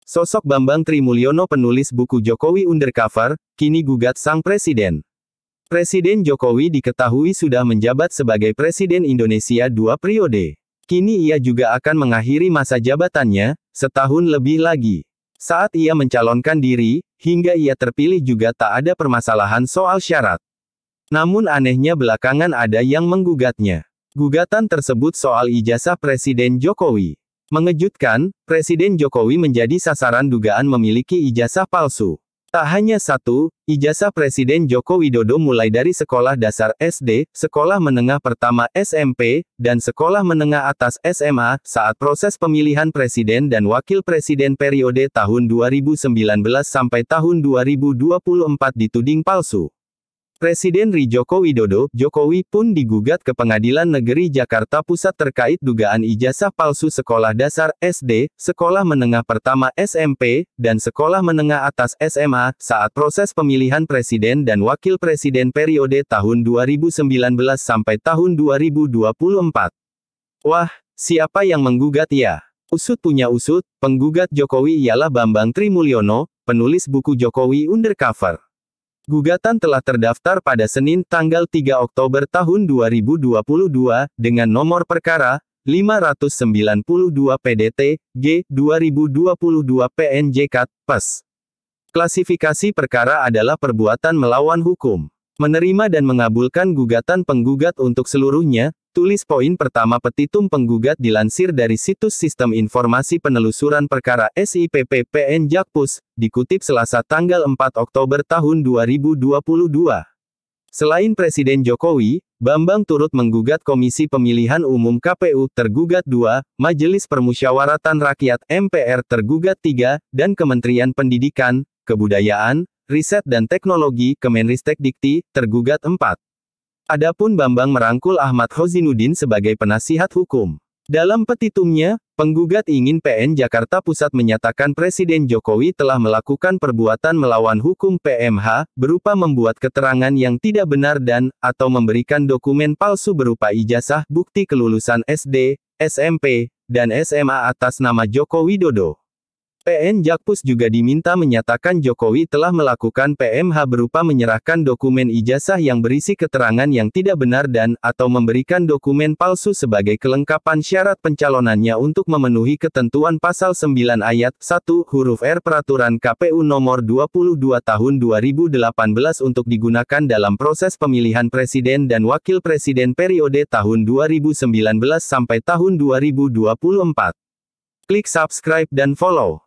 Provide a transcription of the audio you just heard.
Sosok Bambang Trimulyono penulis buku Jokowi Undercover, kini gugat sang presiden. Presiden Jokowi diketahui sudah menjabat sebagai Presiden Indonesia 2 periode. Kini ia juga akan mengakhiri masa jabatannya, setahun lebih lagi. Saat ia mencalonkan diri, hingga ia terpilih juga tak ada permasalahan soal syarat. Namun anehnya belakangan ada yang menggugatnya. Gugatan tersebut soal ijazah Presiden Jokowi. Mengejutkan, Presiden Jokowi menjadi sasaran dugaan memiliki ijazah palsu. Tak hanya satu, ijazah Presiden Joko Widodo mulai dari sekolah dasar SD, sekolah menengah pertama SMP, dan sekolah menengah atas SMA, saat proses pemilihan presiden dan wakil presiden periode tahun 2019 sampai tahun 2024 dituding palsu. Presiden RI Joko Widodo, Jokowi pun digugat ke Pengadilan Negeri Jakarta Pusat terkait dugaan ijazah palsu sekolah dasar SD, sekolah menengah pertama SMP, dan sekolah menengah atas SMA, saat proses pemilihan presiden dan wakil presiden periode tahun 2019 sampai tahun 2024. Wah, siapa yang menggugat ya? Usut punya usut, penggugat Jokowi ialah Bambang Trimulyono, penulis buku Jokowi Undercover. Gugatan telah terdaftar pada Senin tanggal 3 Oktober tahun 2022, dengan nomor perkara 592 PDT, G, 2022 PNJ-KAT, PES. Klasifikasi perkara adalah perbuatan melawan hukum. Menerima dan mengabulkan gugatan penggugat untuk seluruhnya, tulis poin pertama petitum penggugat dilansir dari situs Sistem Informasi Penelusuran Perkara SIPP PN Jakpus, dikutip Selasa tanggal 4 Oktober tahun 2022. Selain Presiden Jokowi, Bambang turut menggugat Komisi Pemilihan Umum KPU tergugat 2, Majelis Permusyawaratan Rakyat MPR tergugat 3, dan Kementerian Pendidikan, Kebudayaan, Riset dan Teknologi Kemenristek-Dikti tergugat 4. Adapun Bambang merangkul Ahmad Khozinuddin sebagai penasihat hukum. Dalam petitumnya, penggugat ingin PN Jakarta Pusat menyatakan Presiden Jokowi telah melakukan perbuatan melawan hukum PMH, berupa membuat keterangan yang tidak benar dan, atau memberikan dokumen palsu berupa ijazah, bukti kelulusan SD, SMP, dan SMA atas nama Joko Widodo. PN Jakpus juga diminta menyatakan Jokowi telah melakukan PMH berupa menyerahkan dokumen ijazah yang berisi keterangan yang tidak benar dan, atau memberikan dokumen palsu sebagai kelengkapan syarat pencalonannya untuk memenuhi ketentuan pasal 9 ayat 1 huruf R Peraturan KPU nomor 22 tahun 2018 untuk digunakan dalam proses pemilihan presiden dan wakil presiden periode tahun 2019 sampai tahun 2024. Klik subscribe dan follow.